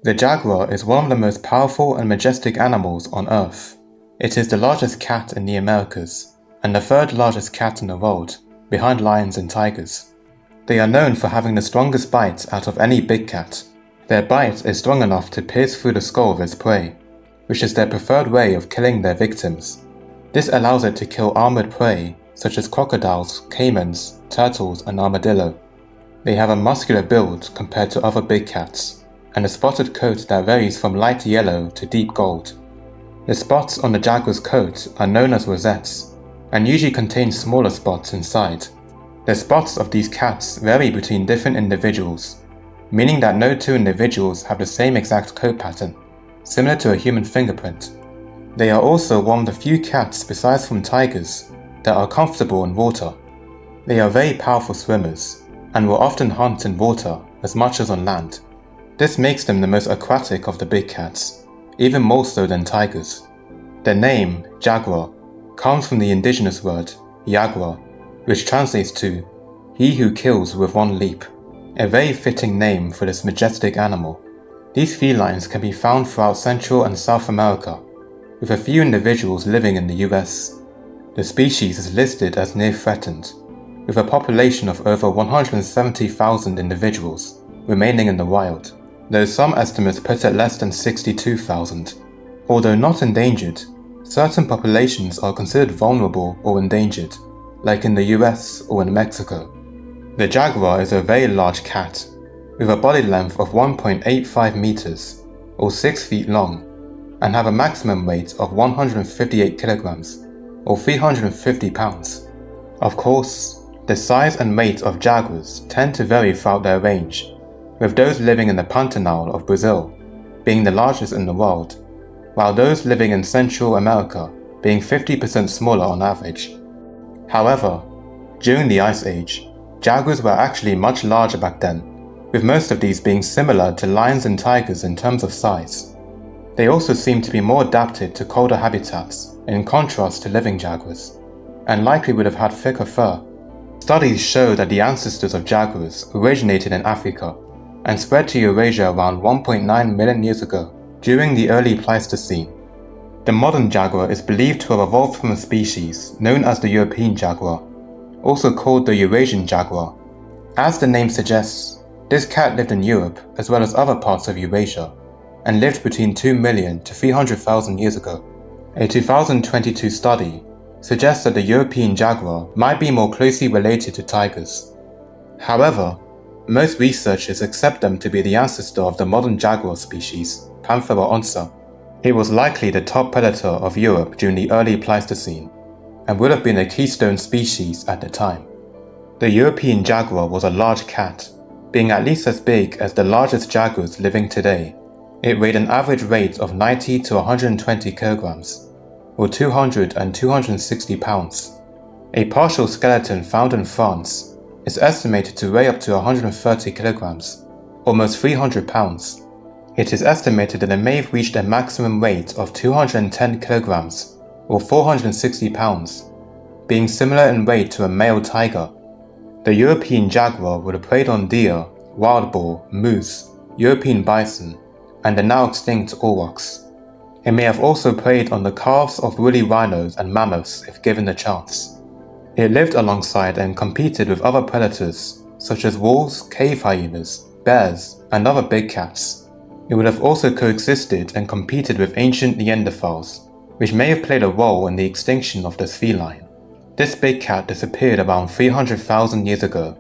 The jaguar is one of the most powerful and majestic animals on Earth. It is the largest cat in the Americas, and the third largest cat in the world, behind lions and tigers. They are known for having the strongest bite out of any big cat. Their bite is strong enough to pierce through the skull of its prey, which is their preferred way of killing their victims. This allows it to kill armored prey such as crocodiles, caimans, turtles, and armadillo. They have a muscular build compared to other big cats, and a spotted coat that varies from light yellow to deep gold. The spots on the jaguar's coat are known as rosettes, and usually contain smaller spots inside. The spots of these cats vary between different individuals, meaning that no two individuals have the same exact coat pattern, similar to a human fingerprint. They are also one of the few cats besides from tigers that are comfortable in water. They are very powerful swimmers, and will often hunt in water as much as on land. This makes them the most aquatic of the big cats, even more so than tigers. Their name, jaguar, comes from the indigenous word, jaguar, which translates to, "he who kills with one leap," a very fitting name for this majestic animal. These felines can be found throughout Central and South America, with a few individuals living in the US. The species is listed as near threatened, with a population of over 170,000 individuals remaining in the wild, though some estimates put it less than 62,000. Although not endangered, certain populations are considered vulnerable or endangered, like in the US or in Mexico. The jaguar is a very large cat, with a body length of 1.85 meters, or 6 feet long, and have a maximum weight of 158 kilograms, or 350 pounds. Of course, the size and weight of jaguars tend to vary throughout their range, with those living in the Pantanal of Brazil being the largest in the world, while those living in Central America being 50% smaller on average. However, during the Ice Age, jaguars were actually much larger back then, with most of these being similar to lions and tigers in terms of size. They also seem to be more adapted to colder habitats, in contrast to living jaguars, and likely would have had thicker fur. Studies show that the ancestors of jaguars originated in Africa and spread to Eurasia around 1.9 million years ago, during the early Pleistocene. The modern jaguar is believed to have evolved from a species known as the European jaguar, also called the Eurasian jaguar. As the name suggests, this cat lived in Europe as well as other parts of Eurasia, and lived between 2 million to 300,000 years ago. A 2022 study suggests that the European jaguar might be more closely related to tigers. However, most researchers accept them to be the ancestor of the modern jaguar species, Panthera onca. It was likely the top predator of Europe during the early Pleistocene, and would have been a keystone species at the time. The European jaguar was a large cat, being at least as big as the largest jaguars living today. It weighed an average weight of 90 to 120 kilograms, or 200 and 260 pounds. A partial skeleton found in France is estimated to weigh up to 130 kilograms, almost 300 pounds. It is estimated that it may have reached a maximum weight of 210 kilograms, or 460 pounds, being similar in weight to a male tiger. The European jaguar would have preyed on deer, wild boar, moose, European bison, and the now extinct aurochs. It may have also preyed on the calves of woolly rhinos and mammoths if given the chance. It lived alongside and competed with other predators such as wolves, cave hyenas, bears, and other big cats. It would have also coexisted and competed with ancient Neanderthals, which may have played a role in the extinction of this feline. This big cat disappeared around 300,000 years ago,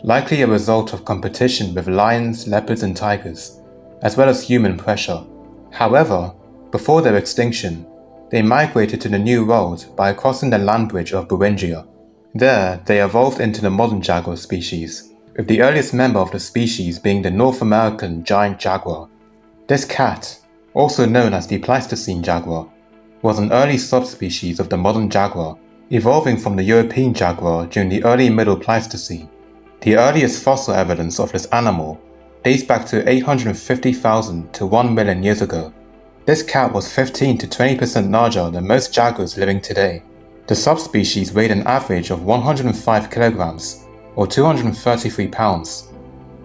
likely a result of competition with lions, leopards, and tigers, as well as human pressure. However, before their extinction, they migrated to the New World by crossing the land bridge of Beringia. There, they evolved into the modern jaguar species, with the earliest member of the species being the North American giant jaguar. This cat, also known as the Pleistocene jaguar, was an early subspecies of the modern jaguar, evolving from the European jaguar during the early Middle Pleistocene. The earliest fossil evidence of this animal dates back to 850,000 to 1 million years ago. This cat was 15 to 20% larger than most jaguars living today. The subspecies weighed an average of 105 kilograms, or 233 pounds.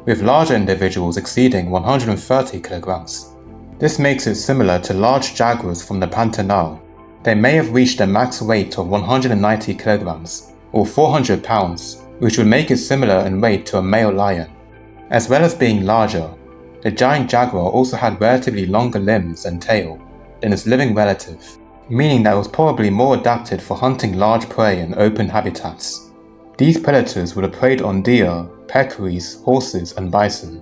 with larger individuals exceeding 130 kilograms. This makes it similar to large jaguars from the Pantanal. They may have reached a max weight of 190 kilograms, or 400 pounds, which would make it similar in weight to a male lion. As well as being larger, the giant jaguar also had relatively longer limbs and tail than its living relative, meaning that it was probably more adapted for hunting large prey in open habitats. These predators would have preyed on deer, peccaries, horses, and bison,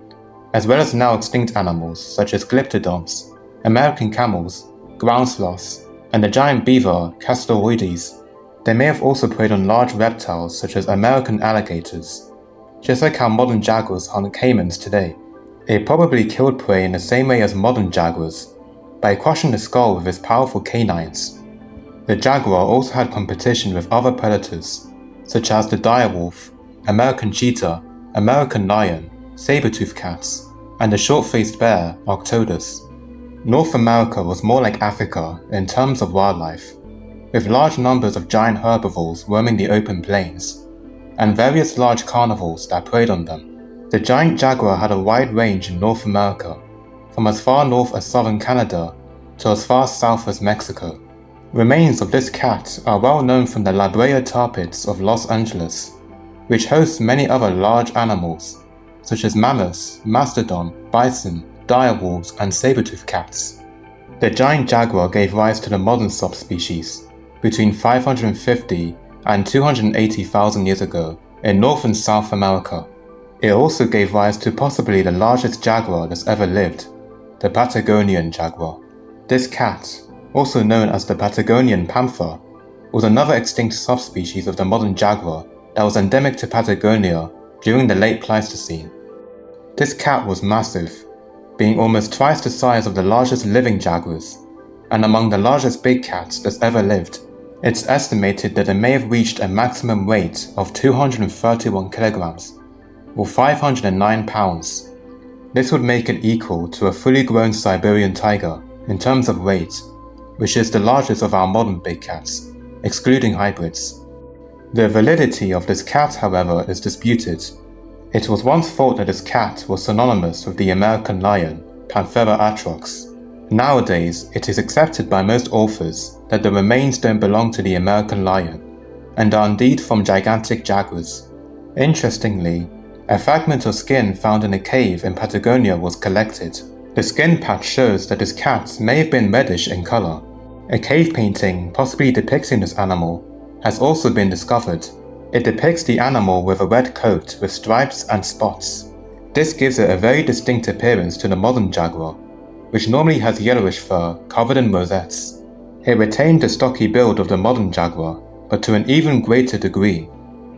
as well as now extinct animals such as glyptodons, American camels, ground sloths, and the giant beaver Castorides. They may have also preyed on large reptiles such as American alligators. Just like how modern jaguars hunt caimans today, they probably killed prey in the same way as modern jaguars, by crushing the skull with its powerful canines. The jaguar also had competition with other predators, such as the direwolf, American cheetah, American lion, saber-toothed cats, and the short-faced bear, Arctodus. North America was more like Africa in terms of wildlife, with large numbers of giant herbivores roaming the open plains, and various large carnivores that preyed on them. The giant jaguar had a wide range in North America, from as far north as southern Canada to as far south as Mexico. Remains of this cat are well known from the La Brea tar pits of Los Angeles, which hosts many other large animals, such as mammoths, mastodon, bison, direwolves, and saber-toothed cats. The giant jaguar gave rise to the modern subspecies between 550 and 280,000 years ago in North and South America. It also gave rise to possibly the largest jaguar that's ever lived, the Patagonian jaguar. This cat, also known as the Patagonian panther, was another extinct subspecies of the modern jaguar that was endemic to Patagonia during the late Pleistocene. This cat was massive, being almost twice the size of the largest living jaguars, and among the largest big cats that's ever lived. It's estimated that it may have reached a maximum weight of 231 kilograms, or 509 pounds. This would make it equal to a fully grown Siberian tiger in terms of weight, which is the largest of our modern big cats, excluding hybrids. The validity of this cat, however, is disputed. It was once thought that this cat was synonymous with the American lion, Panthera atrox. Nowadays, it is accepted by most authors that the remains don't belong to the American lion, and are indeed from gigantic jaguars. Interestingly, a fragment of skin found in a cave in Patagonia was collected. The skin patch shows that this cat may have been reddish in color. A cave painting, possibly depicting this animal, has also been discovered. It depicts the animal with a red coat with stripes and spots. This gives it a very distinct appearance to the modern jaguar, which normally has yellowish fur covered in rosettes. It retained the stocky build of the modern jaguar, but to an even greater degree.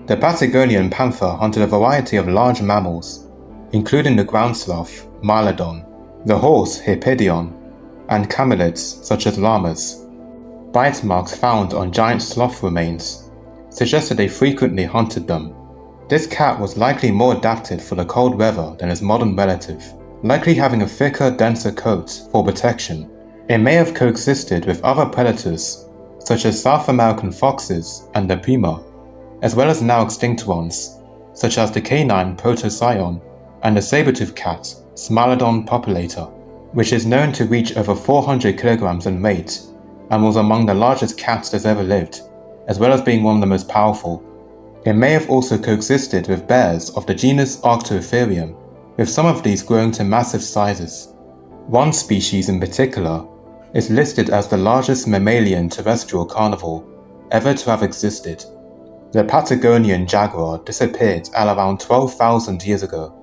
The Patagonian panther hunted a variety of large mammals, including the ground sloth, Mylodon, the horse, Hippidion, and camelids such as llamas. Bite marks found on giant sloth remains suggest that they frequently hunted them. This cat was likely more adapted for the cold weather than its modern relative, likely having a thicker, denser coat for protection. It may have coexisted with other predators, such as South American foxes and the puma, as well as now extinct ones, such as the canine Protocyon and the saber-toothed cat, Smilodon populator, which is known to reach over 400 kilograms in weight and was among the largest cats that's ever lived, as well as being one of the most powerful. It may have also coexisted with bears of the genus Arctotherium, with some of these growing to massive sizes. One species in particular is listed as the largest mammalian terrestrial carnivore ever to have existed. The Patagonian jaguar disappeared at around 12,000 years ago,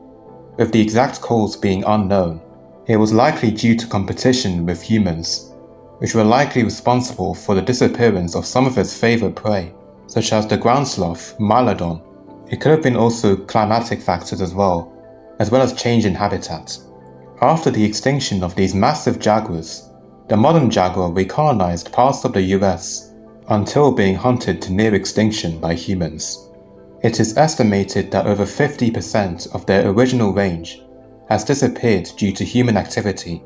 with the exact cause being unknown. It was likely due to competition with humans, which were likely responsible for the disappearance of some of its favorite prey, such as the ground sloth, Mylodon. It could have been also climatic factors as well as change in habitat. After the extinction of these massive jaguars, the modern jaguar recolonized parts of the US until being hunted to near extinction by humans. It is estimated that over 50% of their original range has disappeared due to human activity.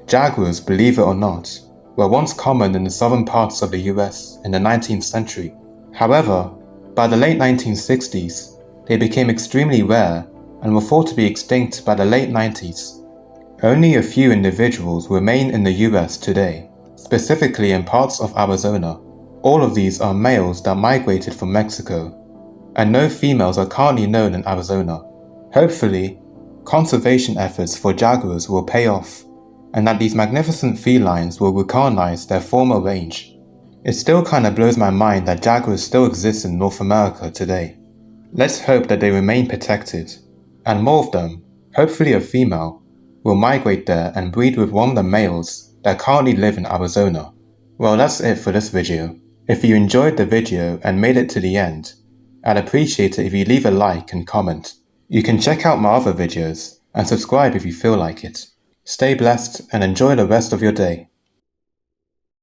Jaguars, believe it or not, were once common in the southern parts of the US in the 19th century. However, by the late 1960s, they became extremely rare and were thought to be extinct by the late 90s. Only a few individuals remain in the US today, specifically in parts of Arizona. All of these are males that migrated from Mexico, and no females are currently known in Arizona. Hopefully, conservation efforts for jaguars will pay off, and that these magnificent felines will recolonize their former range. It still kinda blows my mind that jaguars still exist in North America today. Let's hope that they remain protected, and more of them, hopefully a female, will migrate there and breed with one of the males that currently live in Arizona. Well, that's it for this video. If you enjoyed the video and made it to the end, I'd appreciate it if you leave a like and comment. You can check out my other videos and subscribe if you feel like it. Stay blessed and enjoy the rest of your day.